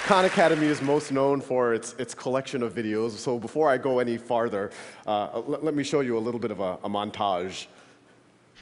Khan Academy is most known for its collection of videos, so before I go any farther, let me show you a little bit of a montage.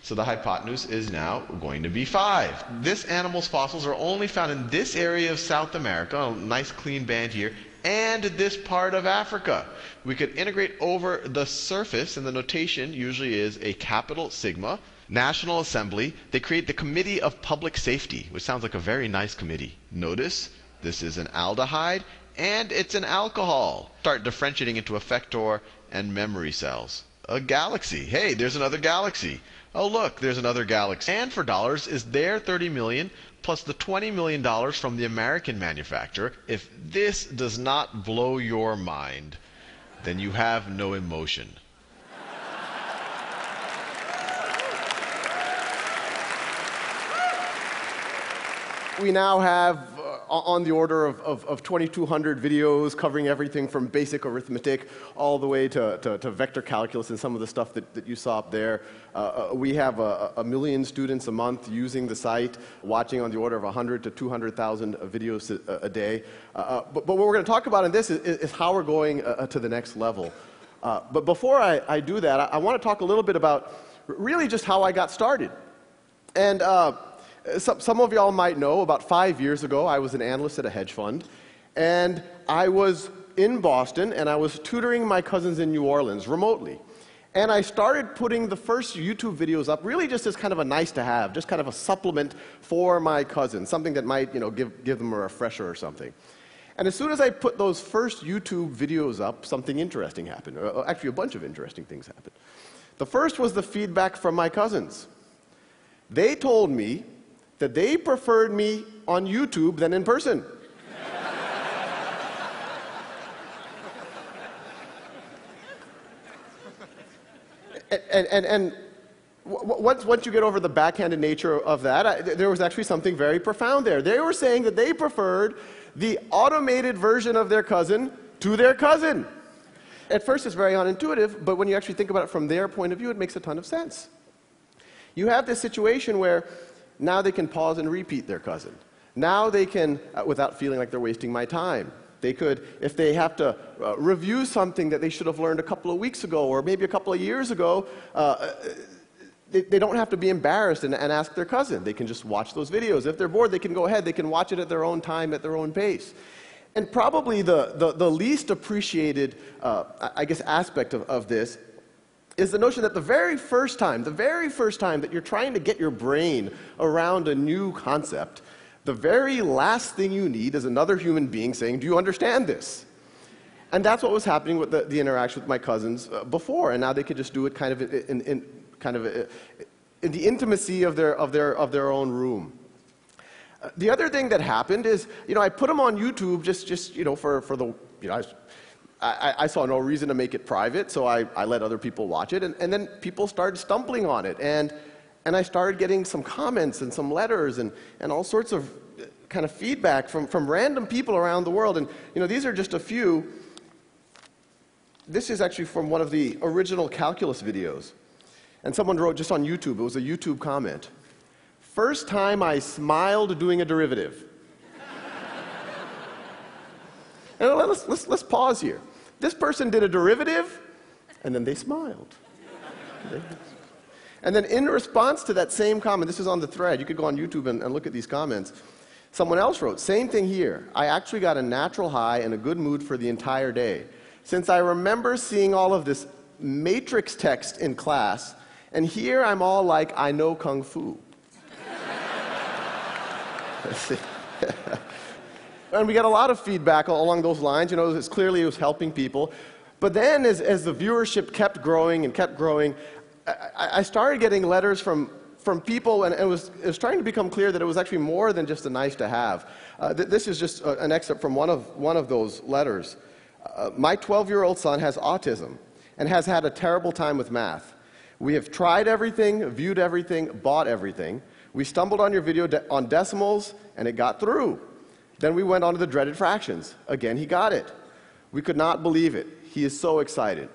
So the hypotenuse is now going to be 5. This animal's fossils are only found in this area of South America, a nice clean band here, and this part of Africa. We could integrate over the surface, and the notation usually is a capital sigma. National Assembly, they create the Committee of Public Safety, which sounds like a very nice committee. Notice this is an aldehyde, and it's an alcohol. Start differentiating into effector and memory cells. A galaxy. Hey, there's another galaxy. Oh, look, there's another galaxy. And for dollars is their 30 million plus the $20 million from the American manufacturer. If this does not blow your mind, then you have no emotion. We now have on the order of 2,200 videos covering everything from basic arithmetic all the way to vector calculus and some of the stuff that you saw up there. We have a million students a month using the site, watching on the order of 100 to 200,000 videos a day. But what we're going to talk about in this is how we're going to the next level. But before I do that, I want to talk a little bit about really just how I got started. And some of y'all might know, about 5 years ago, I was an analyst at a hedge fund, and I was in Boston, and I was tutoring my cousins in New Orleans remotely. And I started putting the first YouTube videos up really just as kind of a nice-to-have, just kind of a supplement for my cousins, something that might, give them a refresher or something. And as soon as I put those first YouTube videos up, something interesting happened. Actually, a bunch of interesting things happened. The first was the feedback from my cousins. They told me that they preferred me on YouTube than in person. and once you get over the backhanded nature of that, there was actually something very profound there. They were saying that they preferred the automated version of their cousin to their cousin. At first it's very unintuitive, but when you actually think about it from their point of view, it makes a ton of sense. You have this situation where now they can pause and repeat their cousin. Now they can, without feeling like they're wasting my time. They could, if they have to review something that they should have learned a couple of weeks ago or maybe a couple of years ago, they don't have to be embarrassed and ask their cousin. They can just watch those videos. If they're bored, they can go ahead. They can watch it at their own time, at their own pace. And probably the least appreciated, aspect of this is the notion that the very first time that you're trying to get your brain around a new concept, the very last thing you need is another human being saying, "Do you understand this?" And that's what was happening with the interaction with my cousins before, and now they could just do it kind of in the intimacy of their own room. The other thing that happened is, I put them on YouTube just for the, I saw no reason to make it private, so I let other people watch it, and then people started stumbling on it, and I started getting some comments and some letters and all sorts of kind of feedback from random people around the world, and these are just a few. This is actually from one of the original calculus videos, and someone wrote just on YouTube, it was a YouTube comment, "First time I smiled doing a derivative." And let's pause here. This person did a derivative, and then they smiled. And then in response to that same comment, this is on the thread, you could go on YouTube and look at these comments, someone else wrote, "Same thing here. I actually got a natural high and a good mood for the entire day. Since I remember seeing all of this matrix text in class, and here I'm all like, I know Kung Fu." And we got a lot of feedback along those lines. It's clearly it was helping people. But then as the viewership kept growing and kept growing, I started getting letters from people, and it was starting to become clear that it was actually more than just a nice to have. This is just an excerpt from one of those letters. "My 12-year-old son has autism and has had a terrible time with math. We have tried everything, viewed everything, bought everything. We stumbled on your video on decimals, and it got through. Then we went on to the dreaded fractions. Again, he got it. We could not believe it. He is so excited."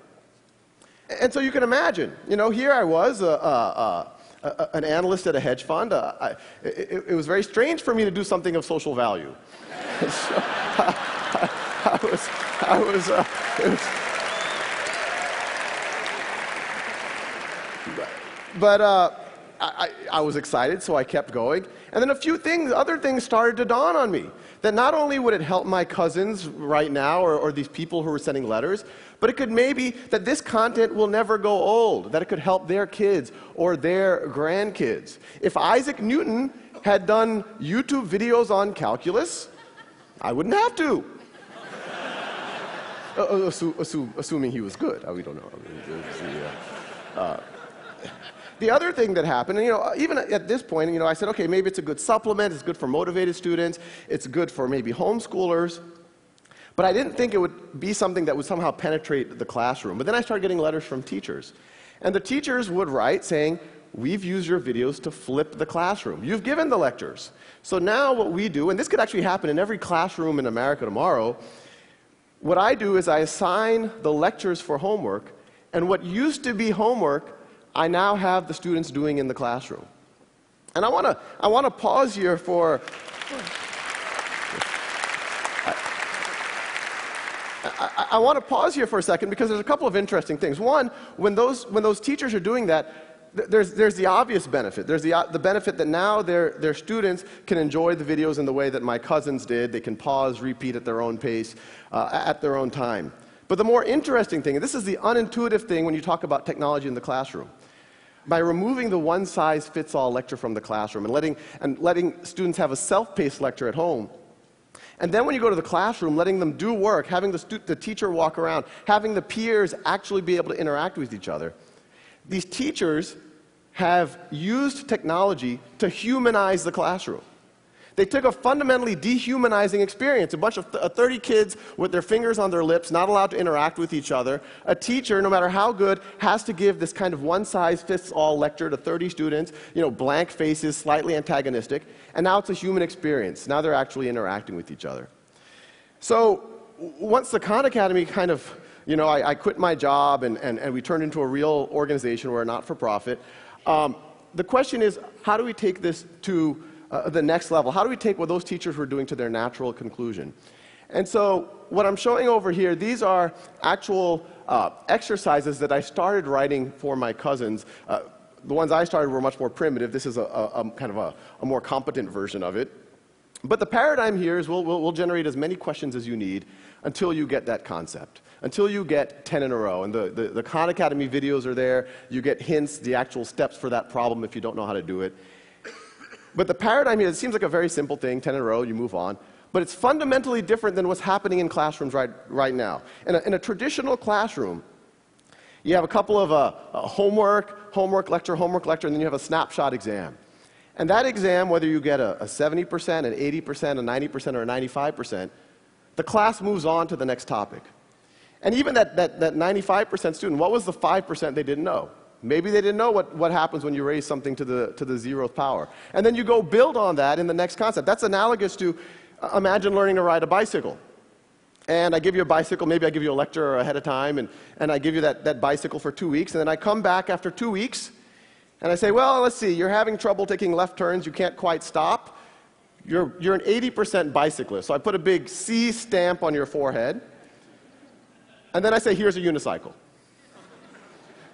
And so you can imagine, here I was, an analyst at a hedge fund. It was very strange for me to do something of social value. So, I was excited, so I kept going. And then other things started to dawn on me. That not only would it help my cousins right now, or these people who were sending letters, but it could maybe, that this content will never go old, that it could help their kids or their grandkids. If Isaac Newton had done YouTube videos on calculus, I wouldn't have to. Assuming he was good. We don't know. The other thing that happened, and, even at this point, I said, okay, maybe it's a good supplement, it's good for motivated students, it's good for maybe homeschoolers, but I didn't think it would be something that would somehow penetrate the classroom. But then I started getting letters from teachers. And the teachers would write saying, we've used your videos to flip the classroom. You've given the lectures. So now what we do, and this could actually happen in every classroom in America tomorrow, what I do is I assign the lectures for homework, and what used to be homework, I now have the students doing in the classroom. And I want to pause here for I want to pause here for a second because there's a couple of interesting things. One, when those teachers are doing that, there's the obvious benefit. There's the benefit that now their students can enjoy the videos in the way that my cousins did. They can pause, repeat at their own pace, at their own time. But the more interesting thing, and this is the unintuitive thing when you talk about technology in the classroom, by removing the one-size-fits-all lecture from the classroom and letting students have a self-paced lecture at home, and then when you go to the classroom, letting them do work, having the teacher walk around, having the peers actually be able to interact with each other, these teachers have used technology to humanize the classroom. They took a fundamentally dehumanizing experience, a bunch of 30 kids with their fingers on their lips, not allowed to interact with each other. A teacher, no matter how good, has to give this kind of one-size-fits-all lecture to 30 students, blank faces, slightly antagonistic, and now it's a human experience. Now they're actually interacting with each other. So once the Khan Academy kind of, I quit my job and we turned into a real organization. We're a not-for-profit. The question is, how do we take this to the next level? How do we take what those teachers were doing to their natural conclusion? And so what I'm showing over here, these are actual exercises that I started writing for my cousins. The ones I started were much more primitive. This is a kind of a more competent version of it. But the paradigm here is we'll generate as many questions as you need until you get that concept, until you get 10 in a row. And the Khan Academy videos are there. You get hints, the actual steps for that problem if you don't know how to do it. But the paradigm here, it seems like a very simple thing, 10 in a row, you move on. But it's fundamentally different than what's happening in classrooms right now. In a traditional classroom, you have a couple of homework lecture, and then you have a snapshot exam. And that exam, whether you get a 70%, an 80%, a 90%, or a 95%, the class moves on to the next topic. And even that 95% student, what was the 5% they didn't know? Maybe they didn't know what happens when you raise something to the 0th power. And then you go build on that in the next concept. That's analogous to, imagine learning to ride a bicycle. And I give you a bicycle, maybe I give you a lecture ahead of time, and I give you that bicycle for 2 weeks, and then I come back after 2 weeks, and I say, well, let's see, you're having trouble taking left turns, you can't quite stop. You're an 80% bicyclist. So I put a big C stamp on your forehead, and then I say, here's a unicycle.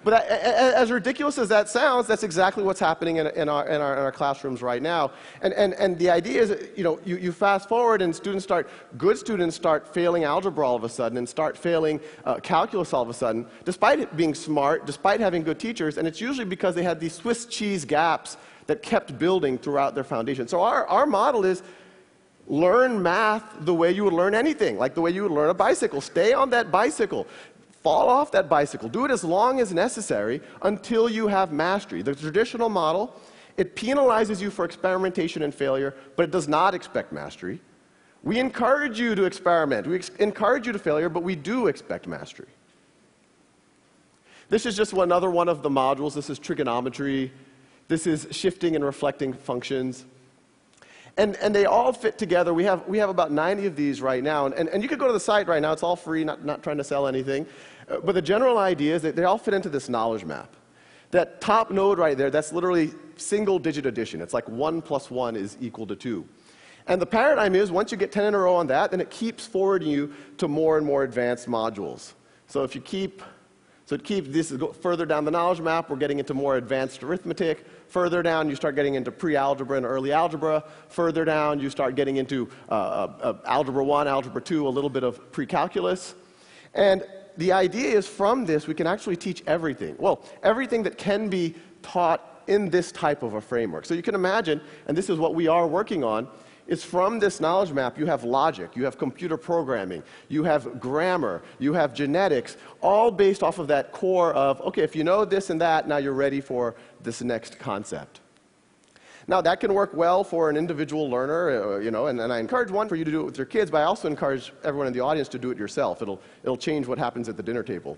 But as ridiculous as that sounds, that's exactly what's happening in our classrooms right now. And the idea is, you fast forward and good students start failing algebra all of a sudden and start failing calculus all of a sudden, despite it being smart, despite having good teachers, and it's usually because they had these Swiss cheese gaps that kept building throughout their foundation. So our model is learn math the way you would learn anything, like the way you would learn a bicycle. Stay on that bicycle. Fall off that bicycle. Do it as long as necessary until you have mastery. The traditional model, it penalizes you for experimentation and failure, but it does not expect mastery. We encourage you to experiment. We encourage you to failure, but we do expect mastery. This is just another one of the modules. This is trigonometry. This is shifting and reflecting functions. And they all fit together. We have about 90 of these right now. And you could go to the site right now. It's all free, not trying to sell anything. But the general idea is that they all fit into this knowledge map. That top node right there, that's literally single-digit addition. It's like 1 plus 1 is equal to 2. And the paradigm is, once you get 10 in a row on that, then it keeps forwarding you to more and more advanced modules. So if you keep, this is further down the knowledge map, we're getting into more advanced arithmetic. Further down, you start getting into pre-algebra and early algebra. Further down, you start getting into algebra 1, algebra 2, a little bit of pre-calculus. And the idea is from this, we can actually teach everything. Well, everything that can be taught in this type of a framework. So you can imagine, and this is what we are working on, is from this knowledge map, you have logic, you have computer programming, you have grammar, you have genetics, all based off of that core of, okay, if you know this and that, now you're ready for this next concept. Now, that can work well for an individual learner, and I encourage one for you to do it with your kids, but I also encourage everyone in the audience to do it yourself. It'll change what happens at the dinner table.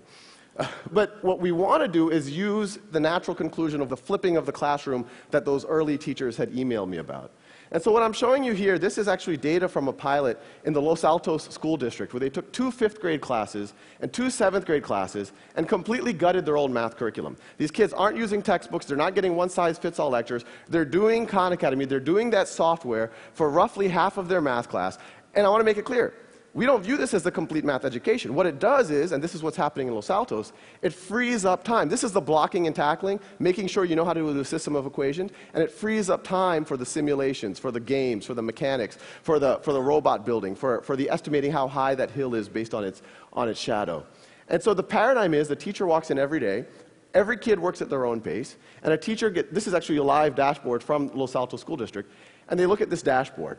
But what we want to do is use the natural conclusion of the flipping of the classroom that those early teachers had emailed me about. And so what I'm showing you here, this is actually data from a pilot in the Los Altos School District where they took 2 5th grade classes and 2 7th grade classes and completely gutted their old math curriculum. These kids aren't using textbooks, they're not getting one-size-fits-all lectures, they're doing Khan Academy, they're doing that software for roughly half of their math class. And I want to make it clear, we don't view this as the complete math education. What it does is, and this is what's happening in Los Altos, it frees up time. This is the blocking and tackling, making sure you know how to do a system of equations, and it frees up time for the simulations, for the games, for the mechanics, for the robot building, for the estimating how high that hill is based on its shadow. And so the paradigm is the teacher walks in every day, every kid works at their own pace, and a teacher this is actually a live dashboard from Los Altos School District, and they look at this dashboard.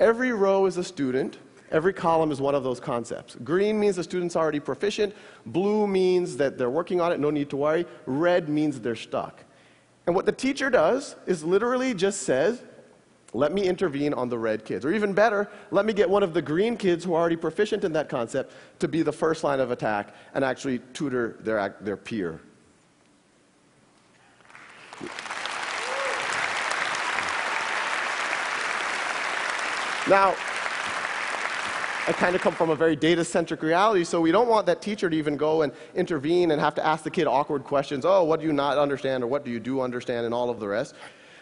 Every row is a student. Every column is one of those concepts. Green means the student's already proficient. Blue means that they're working on it, no need to worry. Red means they're stuck. And what the teacher does is literally just says, let me intervene on the red kids. Or even better, let me get one of the green kids who are already proficient in that concept to be the first line of attack and actually tutor their peer. Now, I kind of come from a very data-centric reality, so we don't want that teacher to even go and intervene and have to ask the kid awkward questions. Oh, what do you not understand, or what do you do understand, and all of the rest.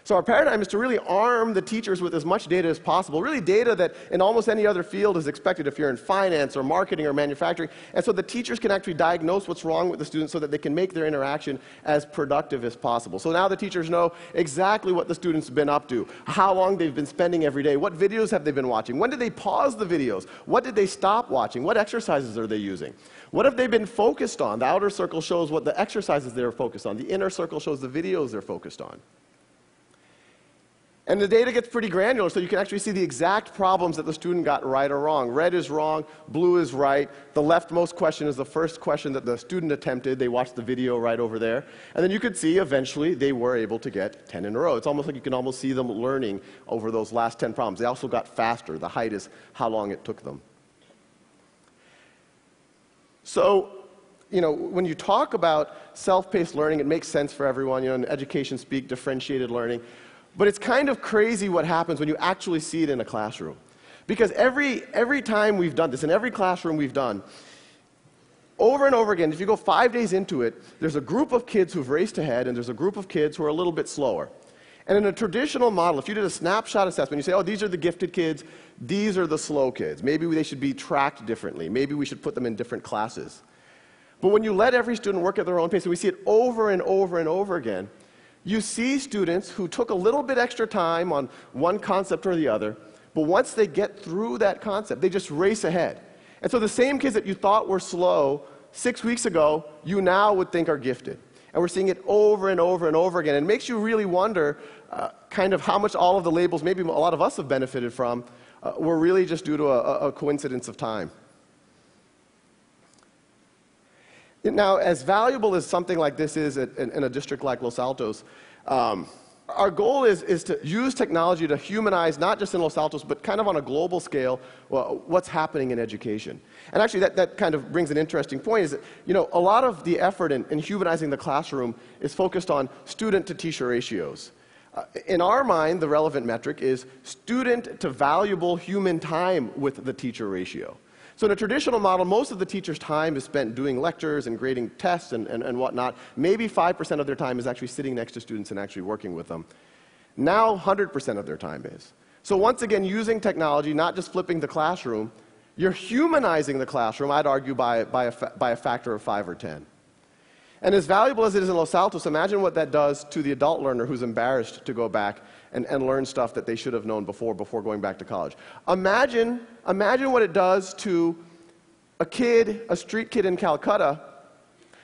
So our paradigm is to really arm the teachers with as much data as possible, really data that in almost any other field is expected if you're in finance or marketing or manufacturing. And so the teachers can actually diagnose what's wrong with the students so that they can make their interaction as productive as possible. So now the teachers know exactly what the students have been up to, how long they've been spending every day, what videos have they been watching, when did they pause the videos, what did they stop watching, what exercises are they using, what have they been focused on. The outer circle shows what the exercises they're focused on. The inner circle shows the videos they're focused on. And the data gets pretty granular, so you can actually see the exact problems that the student got right or wrong. Red is wrong, blue is right. The leftmost question is the first question that the student attempted. They watched the video right over there. And then you could see eventually they were able to get 10 in a row. It's almost like you can almost see them learning over those last 10 problems. They also got faster. The height is how long it took them. So, when you talk about self-paced learning, it makes sense for everyone. In education speak, differentiated learning. But it's kind of crazy what happens when you actually see it in a classroom. Because every time we've done this, in every classroom we've done, over and over again, if you go 5 days into it, there's a group of kids who've raced ahead, and there's a group of kids who are a little bit slower. And in a traditional model, if you did a snapshot assessment, you say, oh, these are the gifted kids, these are the slow kids. Maybe they should be tracked differently. Maybe we should put them in different classes. But when you let every student work at their own pace, and we see it over and over and over again, you see students who took a little bit extra time on one concept or the other, but once they get through that concept, they just race ahead. And so the same kids that you thought were slow 6 weeks ago, you now would think are gifted. And we're seeing it over and over and over again. And it makes you really wonder kind of how much all of the labels, maybe a lot of us have benefited from, were really just due to a coincidence of time. Now, as valuable as something like this is in a district like Los Altos, our goal is to use technology to humanize, not just in Los Altos, but kind of on a global scale, what's happening in education. And actually, that kind of brings an interesting point, is that, a lot of the effort in humanizing the classroom is focused on student-to-teacher ratios. In our mind, the relevant metric is student to valuable human time with the teacher ratio. So in a traditional model, most of the teacher's time is spent doing lectures and grading tests and whatnot. Maybe 5% of their time is actually sitting next to students and actually working with them. Now 100% of their time is. So once again, using technology, not just flipping the classroom, you're humanizing the classroom, I'd argue, by a factor of 5 or 10. And as valuable as it is in Los Altos, imagine what that does to the adult learner who's embarrassed to go back and learn stuff that they should have known before going back to college. Imagine what it does to a street kid in Calcutta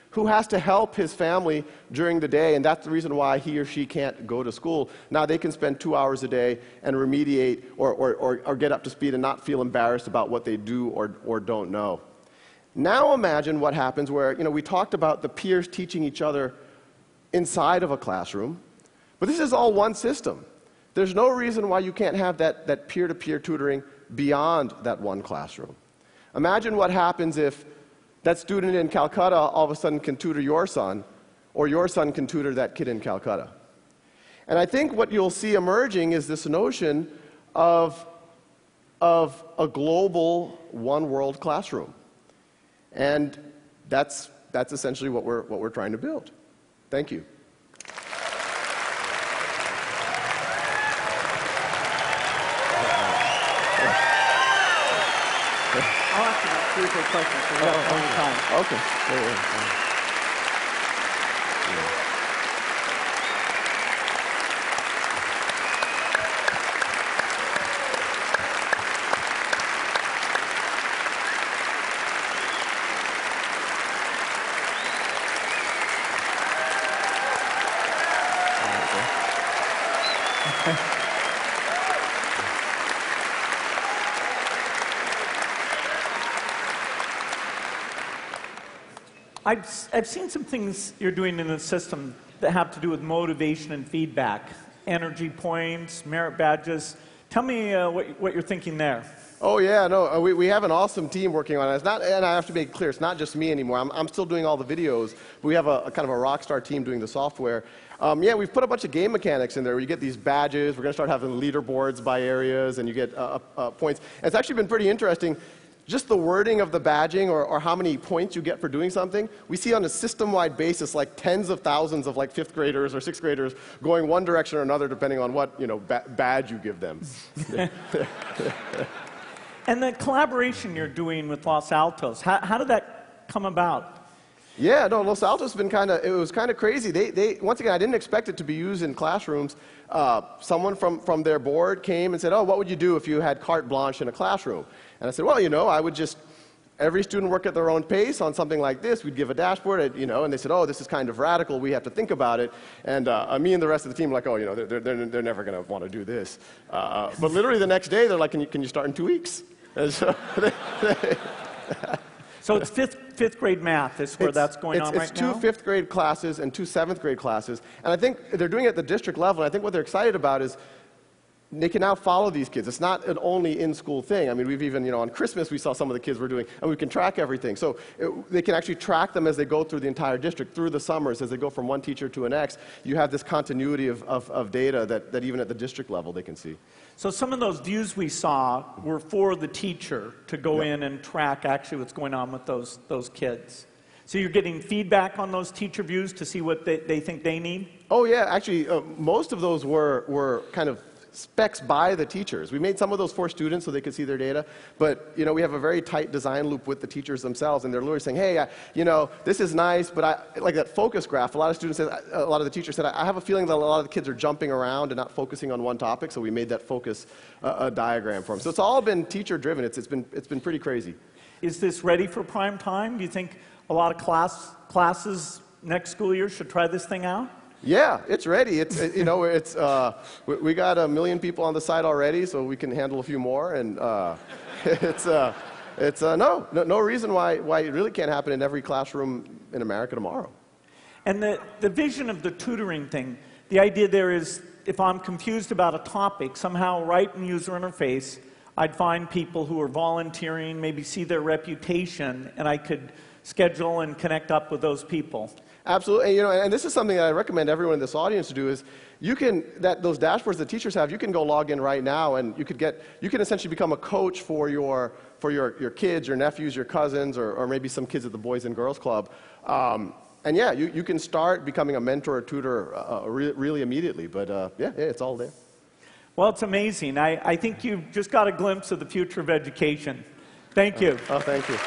who has to help his family during the day, and that's the reason why he or she can't go to school. Now they can spend 2 hours a day and remediate or get up to speed and not feel embarrassed about what they do or don't know. Now imagine what happens where, we talked about the peers teaching each other inside of a classroom, but this is all one system. There's no reason why you can't have that peer-to-peer tutoring beyond that one classroom. Imagine what happens if that student in Calcutta all of a sudden can tutor your son, or your son can tutor that kid in Calcutta. And I think what you'll see emerging is this notion of a global one-world classroom. And that's essentially what we're trying to build. Thank you. I'll ask you about 3 or 4 questions for the time. Okay. Yeah. I've seen some things you're doing in the system that have to do with motivation and feedback, energy points, merit badges. Tell me what you're thinking there. Oh yeah, no, we have an awesome team working on it. It's not, and I have to make it clear, it's not just me anymore. I'm still doing all the videos, but we have a kind of a rock star team doing the software. Yeah, we've put a bunch of game mechanics in there where you get these badges. We're going to start having leaderboards by areas, and you get points. And it's actually been pretty interesting. Just the wording of the badging or how many points you get for doing something, we see on a system-wide basis like tens of thousands of like 5th graders or 6th graders going one direction or another depending on what badge you give them. And the collaboration you're doing with Los Altos, how did that come about? Yeah, no, Los Altos has been it was kind of crazy. They once again, I didn't expect it to be used in classrooms. Someone from their board came and said, oh, what would you do if you had carte blanche in a classroom? And I said, well, I would just, every student work at their own pace on something like this. We'd give a dashboard, and they said, oh, this is kind of radical. We have to think about it. And me and the rest of the team were like, oh, they're never going to want to do this. But literally the next day, they're like, can you start in 2 weeks? And so So it's fifth grade math is where that's going on right now? It's 2 5th grade classes and 2 7th grade classes. And I think they're doing it at the district level. And I think what they're excited about is they can now follow these kids. It's not an only in-school thing. I mean, we've even, on Christmas, we saw some of the kids were doing, and we can track everything. So they can actually track them as they go through the entire district, through the summers, as they go from one teacher to the next. You have this continuity of data that even at the district level they can see. So some of those views we saw were for the teacher to go in and track actually what's going on with those kids. So you're getting feedback on those teacher views to see what they think they need? Oh yeah, actually most of those were kind of specs by the teachers. We made some of those for students so they could see their data, but we have a very tight design loop with the teachers themselves, and they're literally saying, hey, this is nice, but like that focus graph, a lot of the teachers said, I have a feeling that a lot of the kids are jumping around and not focusing on one topic, so we made that focus diagram for them. So it's all been teacher driven. It's been pretty crazy. Is this ready for prime time? Do you think a lot of classes next school year should try this thing out? Yeah, it's ready. We got 1 million people on the site already, so we can handle a few more. And no reason why it really can't happen in every classroom in America tomorrow. And the vision of the tutoring thing, the idea there is if I'm confused about a topic, somehow write in user interface, I'd find people who are volunteering, maybe see their reputation, and I could schedule and connect up with those people. Absolutely, and this is something that I recommend everyone in this audience to do is those dashboards that teachers have, you can go log in right now and you can essentially become a coach for your kids, your nephews, your cousins, or maybe some kids at the Boys and Girls Club. And yeah, you can start becoming a mentor or tutor really immediately, but yeah, it's all there. Well, it's amazing. I think you've just got a glimpse of the future of education. Thank you. Oh, thank you.